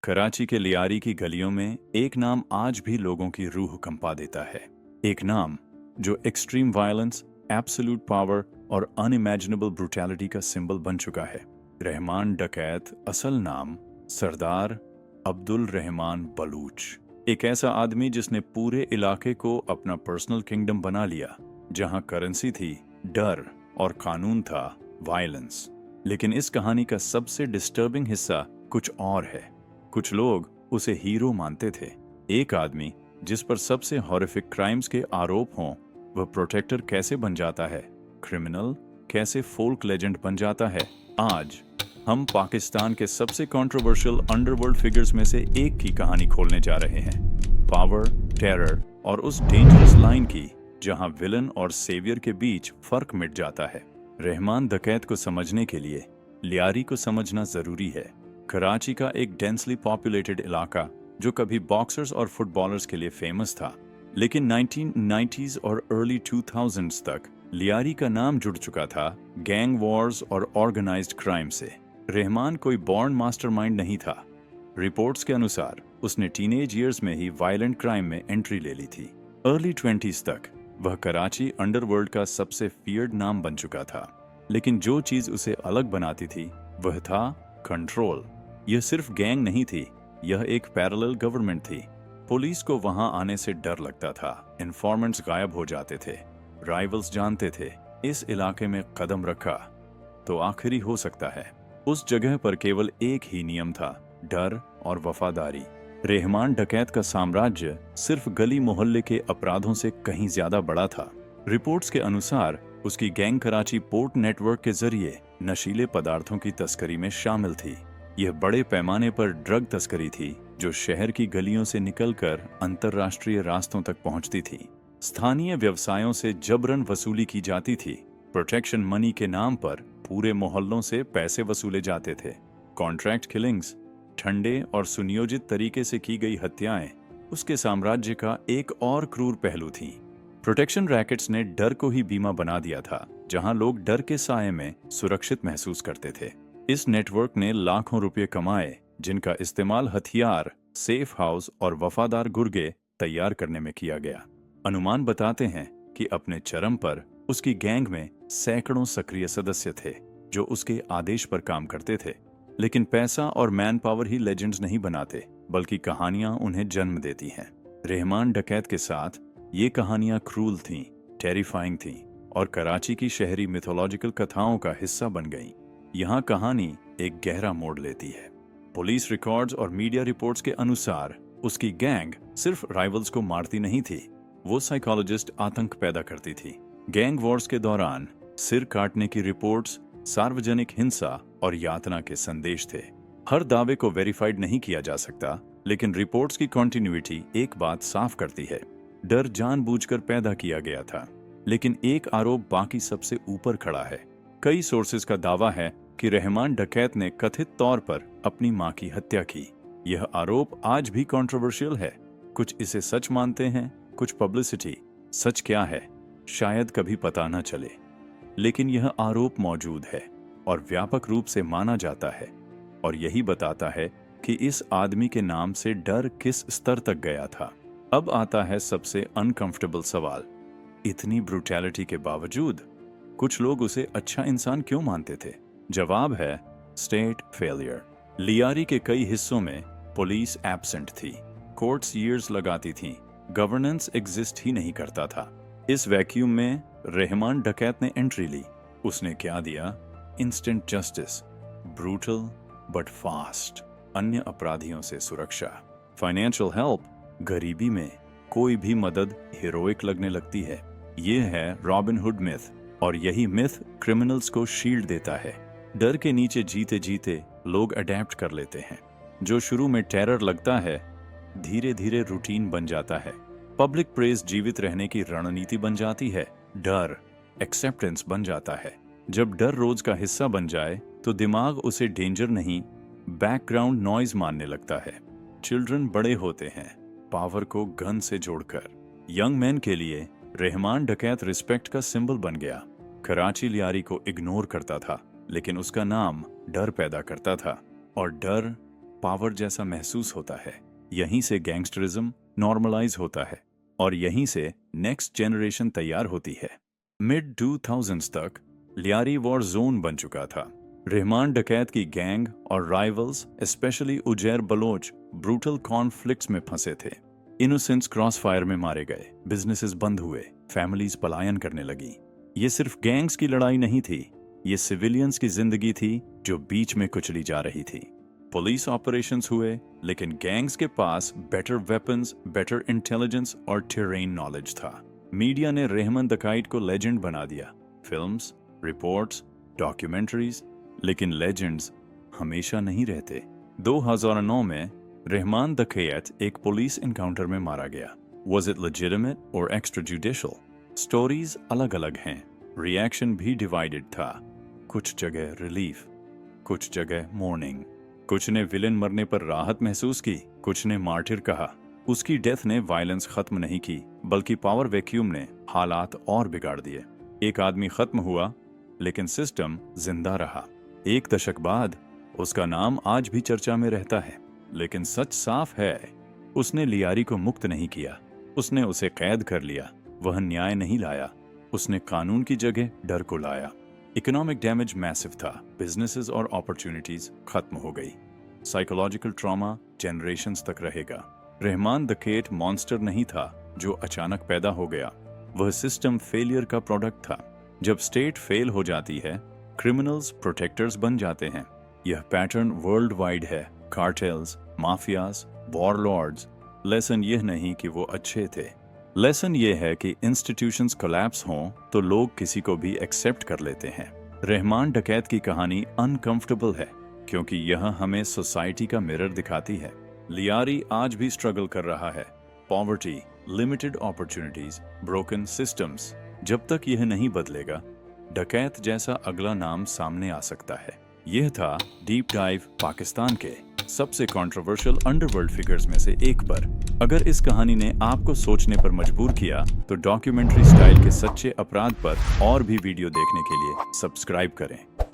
कराची के लियारी की गलियों में एक नाम आज भी लोगों की रूह कंपा देता है। एक नाम जो एक्सट्रीम वायलेंस, एब्सोल्यूट पावर और अनइमेजिनेबल ब्रूटैलिटी का सिंबल बन चुका है। रहमान डकैत, असल नाम सरदार अब्दुल रहमान बलूच। एक ऐसा आदमी जिसने पूरे इलाके को अपना पर्सनल किंगडम बना लिया, जहां करेंसी थी डर और कानून था वायलेंस। लेकिन इस कहानी का सबसे डिस्टर्बिंग हिस्सा कुछ और है। कुछ लोग उसे हीरो मानते थे, एक आदमी जिस पर सबसे हॉरिफिक क्राइम्स के आरोप हों, वह प्रोटेक्टर कैसे बन जाता है, क्रिमिनल कैसे फोल्क लेजेंड बन जाता है। आज हम पाकिस्तान के सबसे कंट्रोवर्शियल अंडरवर्ल्ड फिगर्स में से एक की कहानी खोलने जा रहे हैं। पावर, टेरर और उस डेंजरस लाइन की जहां विलन और सेवियर के बीच फर्क मिट जाता है। रहमान डकैत को समझने के लिए लियारी को समझना जरूरी है। कराची का एक डेंसली पॉपुलेटेड इलाका जो कभी बॉक्सर्स और फुटबॉलर्स के लिए फेमस था, लेकिन 1990s और अर्ली 2000s तक लियारी का नाम जुड़ चुका था गैंग वॉर्स और ऑर्गेनाइज्ड क्राइम से। रहमान कोई बॉर्न मास्टरमाइंड नहीं था। रिपोर्ट्स के अनुसार उसने टीनेज ईयर्स में ही वायलेंट क्राइम में एंट्री ले ली थी। अर्ली 20s तक वह कराची अंडरवर्ल्ड का सबसे फियर्ड नाम बन चुका था। लेकिन जो चीज उसे अलग बनाती थी वह था कंट्रोल। यह सिर्फ गैंग नहीं थी, यह एक पैरेलल गवर्नमेंट थी। पुलिस को वहां आने से डर लगता था, इन्फॉर्मेंट्स गायब हो जाते थे, राइवल्स जानते थे इस इलाके में कदम रखा तो आखिरी हो सकता है। उस जगह पर केवल एक ही नियम था, डर और वफादारी। रहमान डकैत का साम्राज्य सिर्फ गली मोहल्ले के अपराधों से कहीं ज्यादा बड़ा था। रिपोर्ट्स के अनुसार उसकी गैंग कराची पोर्ट नेटवर्क के जरिए नशीले पदार्थों की तस्करी में शामिल थी। यह बड़े पैमाने पर ड्रग तस्करी थी जो शहर की गलियों से निकलकर अंतर्राष्ट्रीय रास्तों तक पहुंचती थी। स्थानीय व्यवसायों से जबरन वसूली की जाती थी। प्रोटेक्शन मनी के नाम पर पूरे मोहल्लों से पैसे वसूले जाते थे। कॉन्ट्रैक्ट किलिंग्स, ठंडे और सुनियोजित तरीके से की गई हत्याएं उसके साम्राज्य का एक और क्रूर पहलू थी। प्रोटेक्शन रैकेट्स ने डर को ही बीमा बना दिया था, जहां लोग डर के साए में सुरक्षित महसूस करते थे। इस नेटवर्क ने लाखों रुपए कमाए, जिनका इस्तेमाल हथियार, सेफ हाउस और वफादार गुर्गे तैयार करने में किया गया। अनुमान बताते हैं कि अपने चरम पर उसकी गैंग में सैकड़ों सक्रिय सदस्य थे जो उसके आदेश पर काम करते थे। लेकिन पैसा और मैन पावर ही लेजेंड्स नहीं बनाते, बल्कि कहानियां उन्हें जन्म देती हैं। रहमान डकैत के साथ ये कहानियां क्रूल थीं, टेरिफाइंग थीं और कराची की शहरी मिथोलॉजिकल कथाओं का हिस्सा बन गईं। यहाँ कहानी एक गहरा मोड़ लेती है। पुलिस रिकॉर्ड्स और मीडिया रिपोर्ट्स के अनुसार उसकी गैंग सिर्फ राइवल्स को मारती नहीं थी, वो साइकोलॉजिस्ट आतंक पैदा करती थी। गैंग वॉर्स के दौरान सिर काटने की रिपोर्ट्स, सार्वजनिक हिंसा और यातना के संदेश थे। हर दावे को वेरीफाइड नहीं किया जा सकता, लेकिन रिपोर्ट्स की कॉन्टिन्यूटी एक बात साफ करती है, डर जानबूझकर पैदा किया गया था। लेकिन एक आरोप बाकी सबसे ऊपर खड़ा है। कई सोर्सेज का दावा है कि रहमान डकैत ने कथित तौर पर अपनी मां की हत्या की। यह आरोप आज भी कंट्रोवर्शियल है। कुछ इसे सच मानते हैं, कुछ पब्लिसिटी। सच क्या है शायद कभी पता न चले, लेकिन यह आरोप मौजूद है और व्यापक रूप से माना जाता है। और यही बताता है कि इस आदमी के नाम से डर किस स्तर तक गया था। अब आता है सबसे अनकंफर्टेबल सवाल, इतनी ब्रूटैलिटी के बावजूद कुछ लोग उसे अच्छा इंसान क्यों मानते थे? जवाब है स्टेट फेलियर। लियारी के कई हिस्सों में पुलिस एब्सेंट थी, कोर्ट्स ईयर्स लगाती थीं, गवर्नेंस एग्जिस्ट ही नहीं करता था। इस वैक्यूम में रहमान डकैत ने एंट्री ली। उसने क्या दिया? Instant justice, brutal but fast, अन्य अपराधियों से सुरक्षा, फाइनेंशियल हेल्प, गरीबी में कोई भी मदद हीरोइक लगने लगती है। ये है रॉबिन हुड मिथ, और यही मिथ क्रिमिनल्स को शील्ड देता है। डर के नीचे जीते जीते लोग अडेप्ट कर लेते हैं। जो शुरू में टेरर लगता है, धीरे धीरे रूटीन बन जाता है। पब्लिक प्रेज जीवित रहने की रणनीति बन जाती है। डर एक्सेप्टेंस बन जाता है। जब डर रोज का हिस्सा बन जाए तो दिमाग उसे डेंजर नहीं, बैकग्राउंड नॉइज मानने लगता है। चिल्ड्रन बड़े होते हैं पावर को गन से जोड़कर। यंग मैन के लिए रहमान डकैत रिस्पेक्ट का सिंबल बन गया। कराची लियारी को इग्नोर करता था, लेकिन उसका नाम डर पैदा करता था, और डर पावर जैसा महसूस होता है। यहीं से गैंगस्टरिज्म नॉर्मलाइज होता है और यहीं से नेक्स्ट जनरेशन तैयार होती है। मिड 2000s तक लियारी वॉर जोन बन चुका था। रहमान डकैत की गैंग और rivals especially Uzair Baloch brutal conflicts में फंसे थे। इनोसेंट्स क्रॉस फायर में मारे गए, बिजनेसेस बंद हुए, फैमिलीज पलायन करने लगी। ये सिर्फ गैंग्स की लड़ाई नहीं थी, ये सिविलियंस की जिंदगी थी जो बीच में कुचली जा रही थी। पुलिस ऑपरेशंस हुए, लेकिन गैंग्स के पास बेटर वेपन्स, बेटर इंटेलिजेंस और टेरेन नॉलेज था। मीडिया ने रहमान डकैत को लेजेंड बना दिया, फिल्म्स, रिपोर्ट्स, डॉक्यूमेंट्रीज, लेकिन लेजेंड्स हमेशा नहीं रहते। 2009 में रहमान डकैत एक पुलिस एनकाउंटर में मारा गया। Was it legitimate or extrajudicial? Stories अलग अलग हैं, रिएक्शन भी डिवाइडेड था। कुछ जगह रिलीफ, कुछ जगह मोर्निंग। कुछ ने विलेन मरने पर राहत महसूस की, कुछ ने मार्टिर कहा। उसकी डेथ ने वायलेंस खत्म नहीं की, बल्कि पावर वैक्यूम ने हालात और बिगाड़ दिए। एक आदमी खत्म हुआ, लेकिन सिस्टम जिंदा रहा। एक दशक बाद उसका नाम आज भी चर्चा में रहता है, लेकिन सच साफ है, उसने लियारी को मुक्त नहीं किया, उसने उसे कैद कर लिया। वह न्याय नहीं लाया, उसने कानून की जगह डर को लाया। इकोनॉमिक डैमेज मैसिव था, बिजनेसेस और अपॉर्चुनिटीज खत्म हो गई। साइकोलॉजिकल ट्रॉमा जनरेशंस तक रहेगा। रहमान डकैत मॉन्स्टर नहीं था जो अचानक पैदा हो गया, वह सिस्टम फेलियर का प्रोडक्ट था। जब स्टेट फेल हो जाती है, क्रिमिनल्स प्रोटेक्टर्स बन जाते हैं। यह पैटर्न वर्ल्ड वाइड है। Cartels, mafias, warlords. लेसन यह नहीं कि वो अच्छे थे, लेसन यह है कि इंस्टीट्यूशंस कोलैप्स हों तो लोग किसी को भी एक्सेप्ट कर लेते हैं। रहमान डकैत की कहानी अनकंफर्टेबल है क्योंकि यह हमें सोसाइटी का मिरर दिखाती है। लियारी आज भी स्ट्रगल कर रहा है। Poverty, limited opportunities, broken systems. जब तक यह नहीं बदलेगा, डकैत जैसा अगला नाम सामने आ सकता है। यह था डीप डाइव पाकिस्तान के सबसे कंट्रोवर्शियल अंडरवर्ल्ड फिगर्स में से एक पर। अगर इस कहानी ने आपको सोचने पर मजबूर किया, तो डॉक्यूमेंट्री स्टाइल के सच्चे अपराध पर और भी वीडियो देखने के लिए सब्सक्राइब करें।